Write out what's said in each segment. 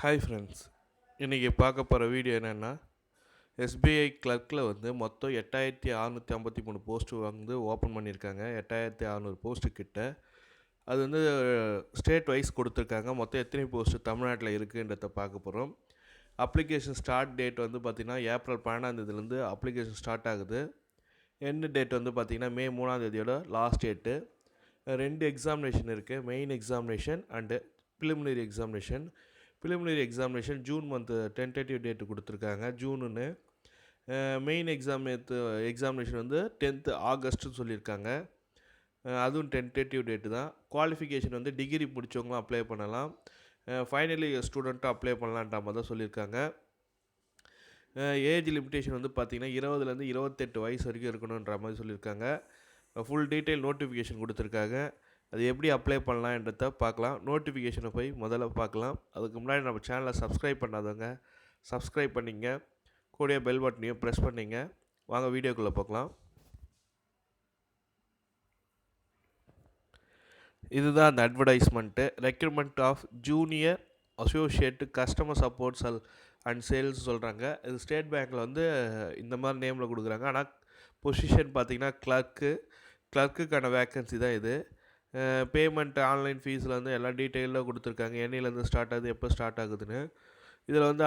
Hi friends, இன்றைக்கி பார்க்க போகிற வீடியோ என்னென்னா, எஸ்பிஐ கிளர்க்கில் வந்து மொத்தம் 8653 போஸ்ட்டு வந்து ஓப்பன் பண்ணியிருக்காங்க. 8600 போஸ்ட்டு கிட்ட. அது வந்து ஸ்டேட் வைஸ் கொடுத்துருக்காங்க. மொத்தம் எத்தனை போஸ்ட்டு தமிழ்நாட்டில் இருக்குன்றத பார்க்க போகிறோம். அப்ளிகேஷன் ஸ்டார்ட் டேட் வந்து பார்த்திங்கன்னா ஏப்ரல் 12ஆந்தேதிலேருந்து அப்ளிகேஷன் ஸ்டார்ட் ஆகுது. எண்டு டேட் வந்து பார்த்திங்கன்னா மே 3ஆந்தேதியோட லாஸ்ட் டேட்டு. 2 எக்ஸாமினேஷன் இருக்குது, main examination and preliminary examination. Preliminary examination June month tentative date கொடுத்துருக்காங்க, ஜூனுன்னு. மெயின் எக்ஸாமினேஷன் வந்து 10th ஆகஸ்ட்டுன்னு சொல்லியிருக்காங்க. அதுவும் டென்டேட்டிவ் டேட்டு தான். குவாலிஃபிகேஷன் வந்து டிகிரி முடித்தவங்களும் அப்ளை பண்ணலாம், ஃபைனல் இயர் ஸ்டூடெண்ட்டும் அப்ளை பண்ணலான்ற மாதிரி தான் சொல்லியிருக்காங்க. ஏஜ் லிமிட்டேஷன் வந்து பார்த்திங்கன்னா 20லேருந்து 28 வயசு வரைக்கும் இருக்கணுன்ற மாதிரி சொல்லியிருக்காங்க. ஃபுல் டீட்டெயில் நோட்டிஃபிகேஷன் கொடுத்துருக்காங்க. அது எப்படி அப்ளை பண்ணலான்றத பார்க்கலாம். நோட்டிஃபிகேஷனை போய் முதல்ல பார்க்கலாம். அதுக்கு முன்னாடி நம்ம சேனலை சப்ஸ்கிரைப் பண்ணாதவங்க சப்ஸ்கிரைப் பண்ணிங்க, கூடயே பெல் பட்டனையும் ப்ரெஸ் பண்ணிங்க. வாங்க வீடியோக்குள்ளே பார்க்கலாம். இதுதான் அந்த advertisement. Recruitment of junior associate customer supports and sales சொல்கிறாங்க. இது ஸ்டேட் பேங்க்கில் வந்து இந்த மாதிரி நேமில் கொடுக்குறாங்க. ஆனால் பொசிஷன் பார்த்திங்கன்னா கிளர்க்குக்கான வேக்கன்சி தான் இது. பேமெண்ட் ஆன்லைன் ஃபீஸில் வந்து எல்லா டீட்டெயிலாக கொடுத்துருக்காங்க. என்னையிலேருந்து ஸ்டார்ட் ஆகுது, எப்போ ஸ்டார்ட் ஆகுதுன்னு. இதில் வந்து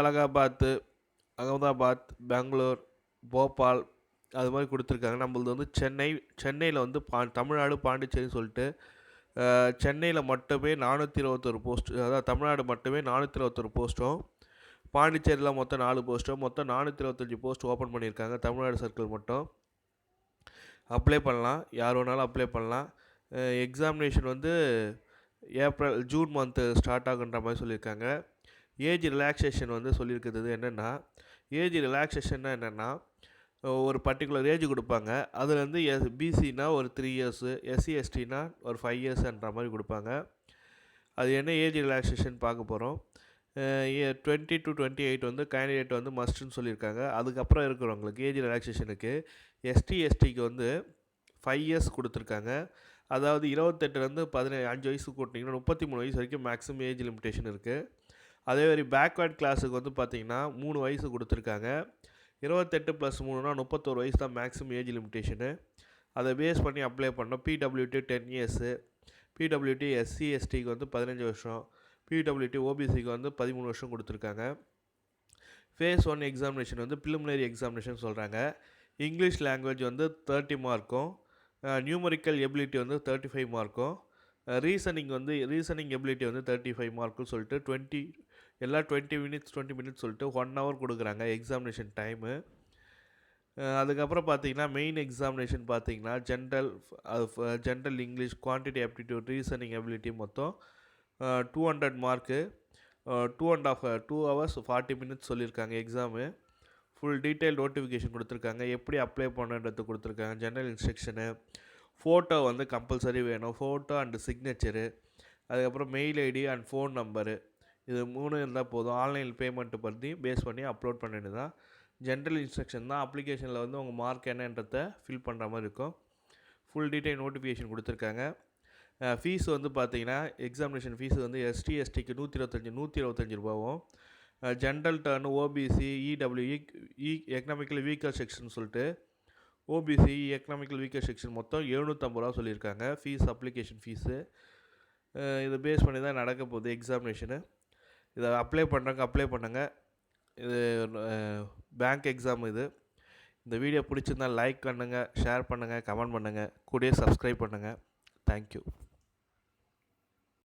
அகமதாபாத், பெங்களூர், போபால் அது மாதிரி கொடுத்துருக்காங்க. நம்மளது வந்து சென்னையில் வந்து தமிழ்நாடு, பாண்டிச்சேரின்னு சொல்லிட்டு சென்னையில் மட்டுமே 421 போஸ்ட், அதாவது தமிழ்நாடு மட்டுமே 421 போஸ்ட்டும், பாண்டிச்சேரியில் மொத்தம் 4 போஸ்ட்டும், மொத்தம் 425 போஸ்ட் ஓப்பன் பண்ணியிருக்காங்க. தமிழ்நாடு சர்க்கிள் மட்டும் அப்ளை பண்ணலாம், யார் வேணாலும் அப்ளை பண்ணலாம். எக்ஸாமினேஷன் வந்து ஜூன் மந்த்து ஸ்டார்ட் ஆகுன்ற மாதிரி சொல்லியிருக்காங்க. ஏஜ் ரிலாக்ஸேஷன் வந்து சொல்லியிருக்கிறது என்னென்னா, ஏஜ் ரிலாக்ஸேஷன்னா என்னென்னா, ஒரு பர்டிகுலர் ஏஜ் கொடுப்பாங்க. அதுலேருந்து பிசினா ஒரு 3 இயர்ஸு, எஸ்சி எஸ்டினா ஒரு 5 இயர்ஸ்ன்ற மாதிரி கொடுப்பாங்க. அது என்ன ஏஜ் ரிலாக்ஸேஷன் பார்க்க போகிறோம். 20 to 28 வந்து கேண்டிடேட் வந்து மஸ்ட்டுன்னு சொல்லியிருக்காங்க. அதுக்கப்புறம் இருக்கிறவங்களுக்கு ஏஜ் ரிலாக்ஸேஷனுக்கு எஸ்டிக்கு வந்து 5 இயர்ஸ் கொடுத்துருக்காங்க. அதாவது 28லேருந்து 5 வயசு கூட்டிங்கன்னா 33 வயசு வரைக்கும் மேக்ஸிமம் ஏஜ் லிமிட்டேஷன் இருக்குது. அதேமாதிரி பேக்வேர்ட் கிளாஸுக்கு வந்து பார்த்திங்கன்னா 3 வயசு கொடுத்துருக்காங்க. 28 + 3னா 31 வயசு தான் மேக்ஸிமம் ஏஜ் லிமிட்டேஷனு. அதை பேஸ் பண்ணி அப்ளை பண்ணோம். பிடபிள்யூடி 10 இயர்ஸு, பிடபிள்யூடி எஸ்சி எஸ்டிக்கு வந்து 15 வருஷம், பிடபிள்யூடி ஓபிசிக்கு வந்து 13 வருஷம் கொடுத்துருக்காங்க. ஃபேஸ் 1 எக்ஸாமினேஷன் வந்து ப்ரிலிமினரி எக்ஸாமினேஷன் சொல்கிறாங்க. இங்கிலீஷ் லாங்குவேஜ் வந்து 30 மார்க்கும், நியூமரிக்கல் எபிலிட்டி வந்து 35 மார்க்கும், ரீசனிங் எபிலிட்டி வந்து 35 மார்க்குன்னு சொல்லிட்டு எல்லாம் 20 மினிட்ஸ் சொல்லிட்டு 1 hour கொடுக்குறாங்க எக்ஸாமினேஷன் டைமு. அதுக்கப்புறம் பார்த்திங்கன்னா மெயின் எக்ஸாமினேஷன் பார்த்திங்கன்னா general English, quantity aptitude, reasoning ability மொத்தம் 200 மார்க்கு, 2 hours 40 minutes சொல்லியிருக்காங்க எக்ஸாமு. ஃபுல் டீட்டெயில் நோட்டிஃபிகேஷன் கொடுத்துருக்காங்க, எப்படி அப்ளை பண்ணுன்றது கொடுத்துருக்காங்க, ஜென்ரல் இன்ஸ்ட்ரக்ஷனு, ஃபோட்டோ வந்து கம்பல்சரி வேணும், ஃபோட்டோ அண்டு சிக்னேச்சரு, அதுக்கப்புறம் mail ID and phone number, இது 3 இருந்தால் போதும். ஆன்லைன் பேமெண்ட்டு பற்றி பேஸ் பண்ணி அப்லோட் பண்ணிட்டு தான். ஜென்ரல் இன்ஸ்ட்ரக்ஷன் தான். அப்ளிகேஷனில் வந்து உங்கள் மார்க் என்னன்றதை ஃபில் பண்ணுற மாதிரி இருக்கும். ஃபுல் டீட்டெயில் நோட்டிஃபிகேஷன் கொடுத்துருக்காங்க. ஃபீஸ் வந்து பார்த்திங்கன்னா எக்ஸாமினேஷன் ஃபீஸ் வந்து எஸ்டிக்கு 125 ரூபாவும், ஜென்ரல் டர்னு OBC, EWS, economically weaker section சொல்லிட்டு ஓபிசி, எக்கனாமிக்கல் வீக்கர் செக்ஷன் மொத்தம் 750 ரூபா சொல்லியிருக்காங்க ஃபீஸ், அப்ளிகேஷன் ஃபீஸு. இதை பேஸ் பண்ணி தான் நடக்க போகுது எக்ஸாமினேஷனு. இதை அப்ளை பண்ணுங்க. இது பேங்க் எக்ஸாம் இது. இந்த வீடியோ பிடிச்சிருந்தால் லைக் பண்ணுங்கள், ஷேர் பண்ணுங்கள், கமெண்ட் பண்ணுங்கள், கூடயே சப்ஸ்கிரைப் பண்ணுங்கள். தேங்க்யூ.